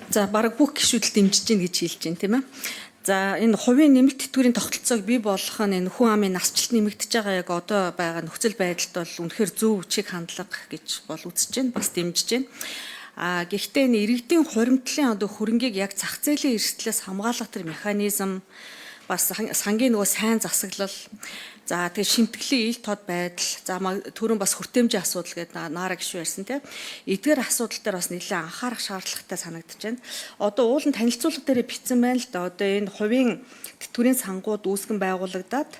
За бараг бүх гишүүд дэмжиж гин гэж хэлж байна тийм ээ. За энэ хувийн нэмэлт тэтгэврийн тогтолцоог бий болгох нь энэ хүн амын насжилт нэмэгдэж байгаа яг одоо байгаа нөхцөл байдалд бол үнэхээр зөв чиг хандлага гэж бол үзэж байна, бас дэмжиж байна. Гэхдээ энэ иргэдийн хуримтлалын одоо хөрөнгийг яг зах зээлийн эрсдлээс хамгаалах тэр механизм бас сангийн нөгөө сайн засаглал, за тэгээ шимтгэлийн ил тод байдал, за түрүүн бас хүртээмжийн асуудал гэдэг наараа гişүү ярьсан тийм. Эдгээр асуудал дээр бас нэлээд анхаарах шаардлагатай санагдаж байна. Одоо уулын танилцуулга дээр бичсэн байна л да. Одоо энэ хувийн тэтгэврийн сангууд үүсгэн байгуулагдаад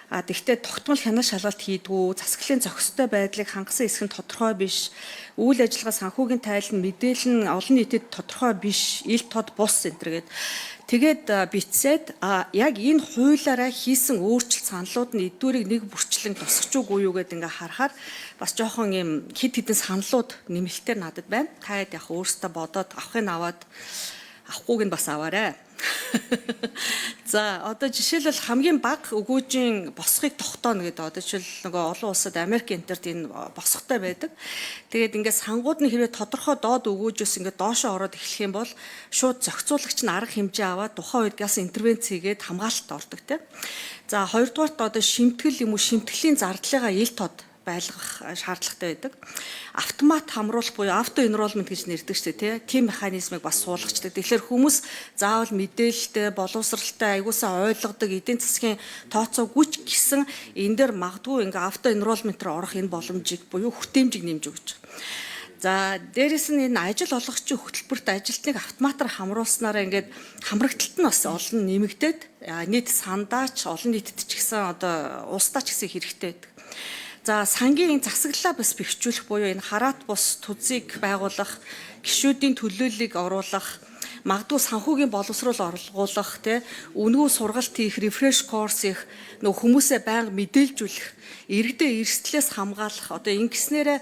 тэгвэл тогтмол хяналт шалгалт хийдгүү, засаглалын зохистой байдлыг хангасан хэсэг нь тодорхой биш, үйл ажиллагаа санхүүгийн тайлан мэдээлэл нь олон нийтэд тодорхой биш, ил тод бус энэ тэгээд бичсээд яг энэ хуулиараа хийсэн өөрчлөлт саналууд нь эдгүүрийг нэг бүрчлэн тусгаж үгүй юу гэдээ ингээ харахаар бас жоохон юм хэд хэдэн саналууд нэмэлтээр надад байна. Та хэд яг өөрсдөө бодоод авахыг аваад авахгүйг нь бас аваарай. За одоо жишээлбэл хамгийн бага өгөөжийн босхыг тогтооно гэдэг одоо жишээл нөгөө олон улсад Америк энтерт энэ босхтой байдаг. Тэгээд ингээд сангууд нь хэрвээ тодорхой доод өгөөжөөс ингээд доошоо ороод эхлэх юм бол шууд зохицуулагч нь арга хэмжээ аваад тухайн үед газ интервенц хийгээд хамгаалалт ордог тийм. За хоёрдугаарт одоо шимтгэл юм уу шимтгэлийн зардлыгаа ил тод байлгах шаардлагатай байдаг. Автомат хамруулах буюу авто enrollment гэж нэрдэг шүү дээ, тийм механизмыг бас суулгачдаг. Тэгэхээр хүмүүс заавал мэдээлэлтэй, боловсралтай, аягуулсаа ойлгодог, эдийн засгийн тооцоо гүч гисэн энэ дээр магадгүй ингээ авто enrollment руу орох энэ боломжийг буюу хүртээмжийг нэмж өгч. За дээрэс нь энэ ажил олгогчийн хөтөлбөрт ажилтныг автоматар хамруулснараа ингээд хамрагталт нь бас олон нэмэгдээд нийт сандаач олон нийтэд ч гэсэн одоо улсдаа ч гэсэн хэрэгтэй байдаг. За сангийн засаглалаа бас бэхжүүлэх буюу энэ хараат бус түзийг байгуулах, гишүүдийн төлөөллийг оруулах, магадгүй санхүүгийн боловсрол оруулах, үнэгүй сургалт хийх, рефреш коурс их, нөгөө хүмүүсээ байнга мэдээлжүүлэх, иргэдээ эрсдлээс хамгаалах, одоо ингэснээрээ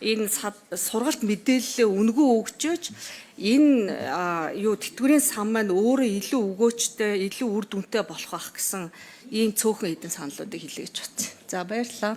энэ сургалт мэдээлэлээ үнэгүй өгчөөж энэ тэтгэврийн сан маань өөрөө илүү өгөөчтэй, илүү үр дүнтэй болох байх гэсэн ийм цөөхөн хэдэн саналуудыг хэлье гэж бодсон. За баярлалаа.